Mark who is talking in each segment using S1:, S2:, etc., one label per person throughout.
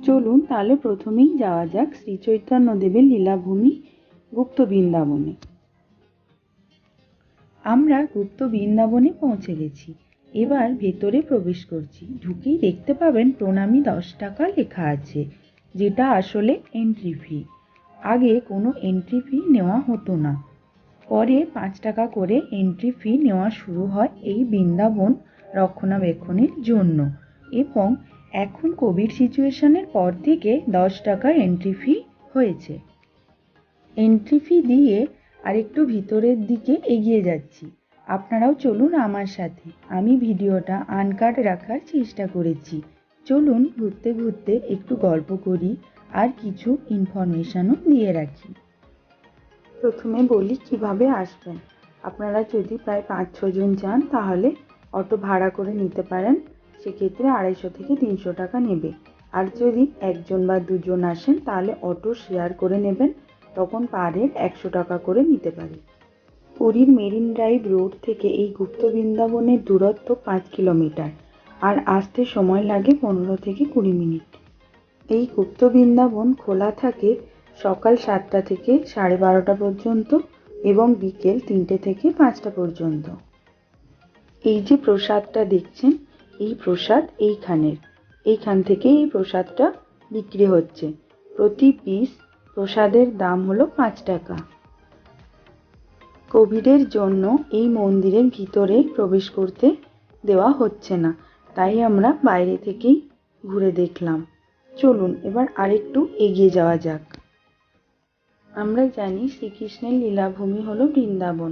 S1: চলুন তাহলে প্রথমেই যাওয়া যাক শ্রী চৈতন্যদেবের লীলাভূমি গুপ্ত বৃন্দাবনে। আমরা গুপ্ত বৃন্দাবনে পৌঁছে গেছি। এবার ভেতরে প্রবেশ করছি। ঢুকেই দেখতে পাবেন প্রণামী 10 টাকা লেখা আছে, যেটা আসলে এন্ট্রি ফি। আগে কোনো এন্ট্রি ফি নেওয়া হতো না, পরে 5 টাকা করে এন্ট্রি ফি নেওয়া শুরু হয় এই বৃন্দাবন রক্ষণাবেক্ষণের জন্য, এবং এখন কোভিড সিচুয়েশনের পর থেকে 10 টাকা এন্ট্রি ফি হয়েছে। এন্ট্রি ফি দিয়ে আরেকটু ভিতরের দিকে এগিয়ে যাচ্ছি। আপনারাও চলুন আমার সাথে। আমি ভিডিওটা আনকাট রাখার চেষ্টা করেছি। চলুন ঘুরতে ঘুরতে একটু গল্প করি আর কিছু ইনফরমেশনও দিয়ে রাখি। প্রথমে বলি কিভাবে আসবেন। আপনারা যদি প্রায় 5-6 জন যান তাহলে অটো ভাড়া করে নিতে পারেন, সেক্ষেত্রে 250 থেকে 300 টাকা নেবে। আর যদি 1 জন বা 2 জন আসেন তাহলে অটো শেয়ার করে নেবেন, তখন পার হেড 100 টাকা করে নিতে পারে। পুরীর মেরিন ড্রাইভ রোড থেকে এই গুপ্ত বৃন্দাবনের দূরত্ব 5 কিলোমিটার, আর আসতে সময় লাগে 15 থেকে 20 মিনিট। এই গুপ্ত বৃন্দাবন খোলা থাকে সকাল 7টা থেকে 12:30 পর্যন্ত এবং বিকেল 3টে থেকে 5টা পর্যন্ত। এই যে প্রসাদটা দেখছেন, এই প্রসাদ এইখান থেকে এই প্রসাদটা বিক্রি হচ্ছে। প্রতি পিস প্রসাদের দাম হলো 5 টাকা। কোভিডের জন্য এই মন্দিরের ভিতরে প্রবেশ করতে দেওয়া হচ্ছে না, তাই আমরা বাইরে থেকেই ঘুরে দেখলাম। চলুন এবার আরেকটু এগিয়ে যাওয়া যাক। আমরা জানি শ্রীকৃষ্ণের লীলাভূমি হলো বৃন্দাবন,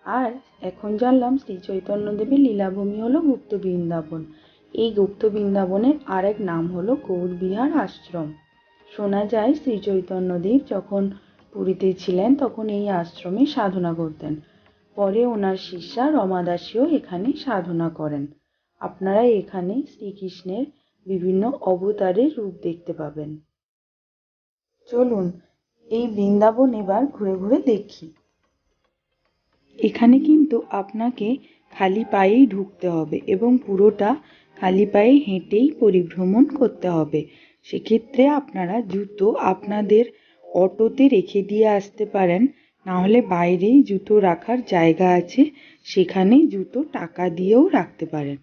S1: আর এখন জানলাম শ্রী চৈতন্যদেবের লীলাভূমি হলো গুপ্ত বৃন্দাবন। এই গুপ্ত বৃন্দাবনের আরেক নাম হলো গৌরবিহার আশ্রম। শোনা যায় শ্রী চৈতন্যদেব যখন পুরীতে ছিলেন তখন এই আশ্রমে সাধনা করতেন। পরে ওনার শিষ্যা রমা দাসীও এখানে সাধনা করেন। আপনারা এখানে শ্রীকৃষ্ণের বিভিন্ন অবতারের রূপ দেখতে পাবেন। চলুন এই বৃন্দাবন এবার ঘুরে ঘুরে দেখি। এখানে কিন্তু আপনাকে খালি পায়েই ঢুকতে হবে এবং পুরোটা খালি পায়ে হেঁটেই পরিভ্রমণ করতে হবে। সেক্ষেত্রে আপনারা জুতো আপনাদের অটোতে রেখে দিয়ে আসতে পারেন, নাহলে বাইরেই জুতো রাখার জায়গা আছে, সেখানে জুতো টাকা দিয়েও রাখতে পারেন।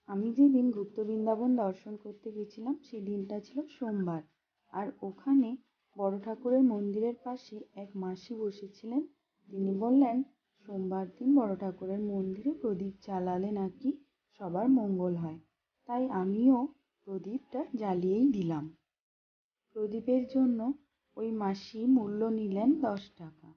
S1: আমি যেদিন গুপ্ত বৃন্দাবন দর্শন করতে গেছিলাম সেই দিনটা ছিল সোমবার। আর ওখানে বড় ঠাকুরের মন্দিরের পাশে এক মাসি বসেছিলেন। তিনি বললেন সোমবার দিন বড় ঠাকুরের মন্দিরে প্রদীপ জ্বালালে নাকি সবার মঙ্গল হয়। তাই আমিও প্রদীপটা জ্বালিয়েই দিলাম। প্রদীপের জন্য ওই মাসি মূল্য নিলেন 10 টাকা।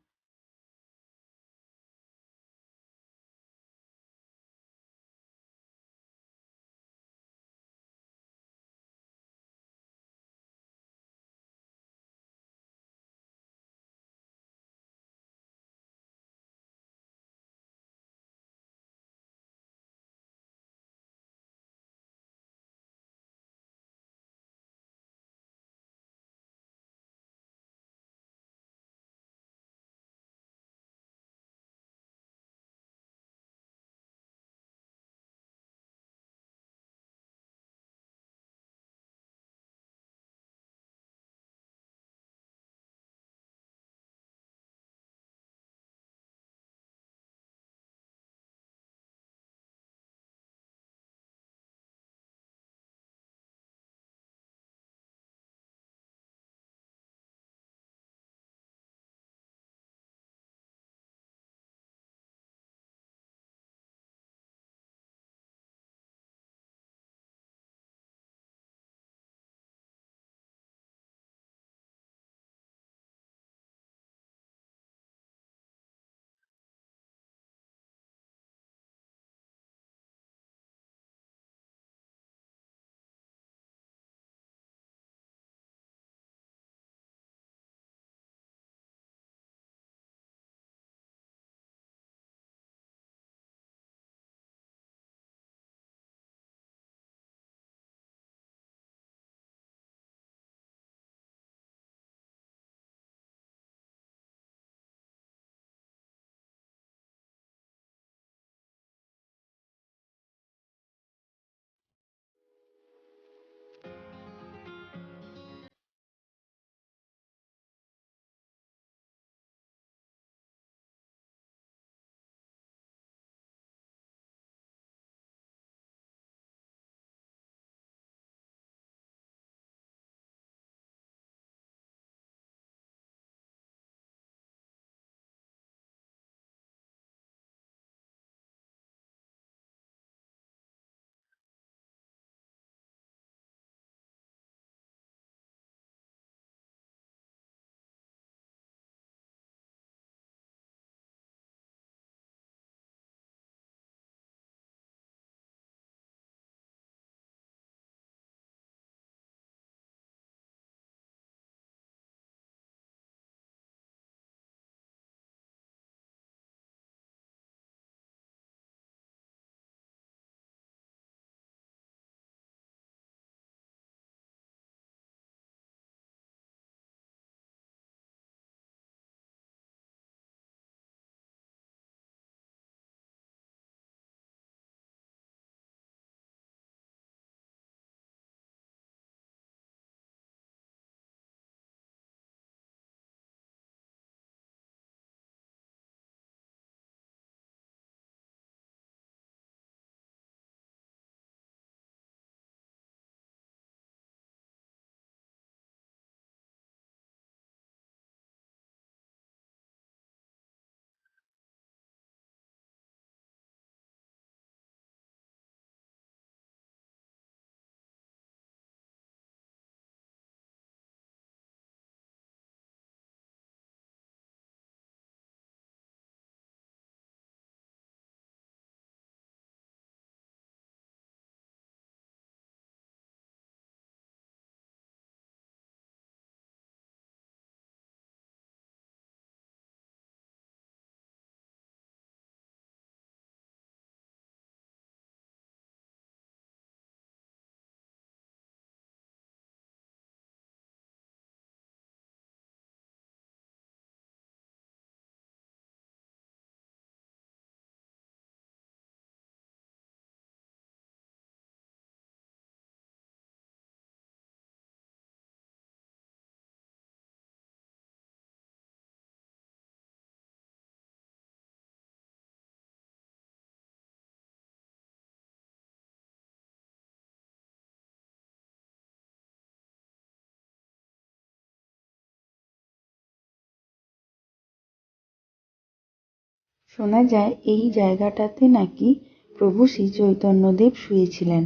S1: শোনা যায় এই জায়গাটাতে নাকি প্রভু শ্রী চৈতন্যদেব শুয়েছিলেন,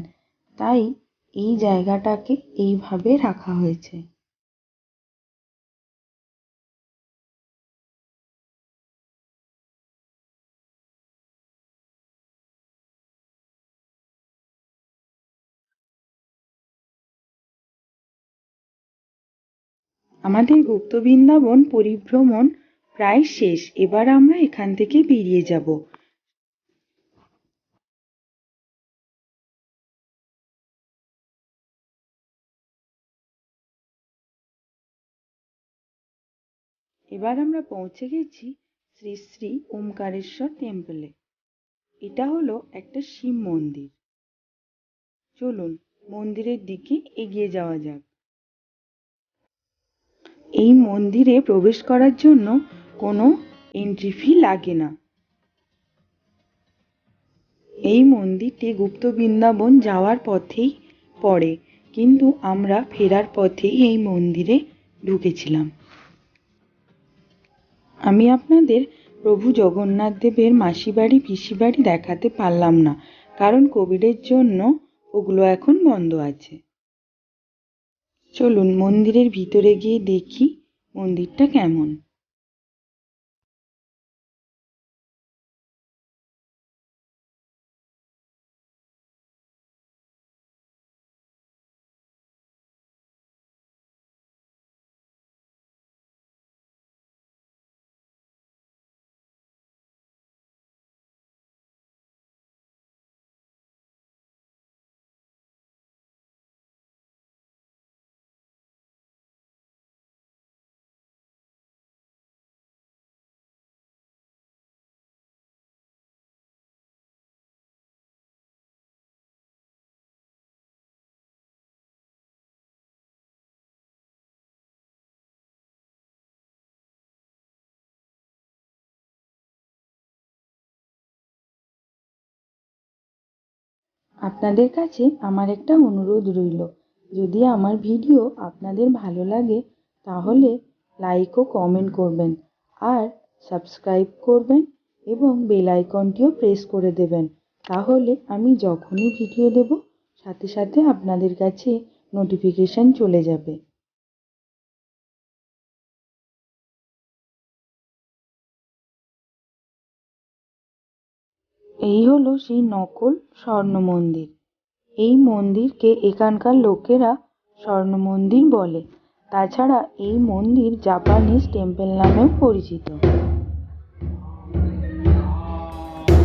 S1: তাই এই জায়গাটাকে এইভাবে রাখা হয়েছে। আমাদের গুপ্ত বৃন্দাবন পরিভ্রমণ প্রায় শেষ। এবার আমরা এখান থেকে বেরিয়ে যাব। এবার আমরা পৌঁছে গেছি শ্রী শ্রী ওমকারেশ্বর টেম্পলে। এটা হলো একটা শিব মন্দির। চলুন মন্দিরের দিকে এগিয়ে যাওয়া যাক। এই মন্দিরে প্রবেশ করার জন্য কোনো এন্ট্রি ফি লাগে না। এই মন্দিরটি গুপ্ত বৃন্দাবন যাওয়ার পথেই পড়ে, কিন্তু আমরা ফেরার পথেই এই মন্দিরে ঢুকেছিলাম। আমি আপনাদের প্রভু জগন্নাথ দেবের মাসিবাড়ি পিসিবাড়ি দেখাতে পারলাম না, কারণ কোভিডের জন্য ওগুলো এখন বন্ধ আছে। চলুন মন্দিরের ভিতরে গিয়ে দেখি মন্দিরটা কেমন। আপনাদের কাছে আমার একটা অনুরোধ রইল, যদি আমার ভিডিও আপনাদের ভালো লাগে তাহলে লাইক ও কমেন্ট করবেন, আর সাবস্ক্রাইব করবেন এবং বেল আইকনটিও প্রেস করে দেবেন। তাহলে আমি যখনই ভিডিও দেব সাথে সাথে আপনাদের কাছে নোটিফিকেশন চলে যাবে। এই হলো সেই নকল স্বর্ণ মন্দির। এই মন্দিরকে এখানকার লোকেরা স্বর্ণ মন্দির বলে। তাছাড়া এই মন্দির জাপানিজ টেম্পল নামেও পরিচিত।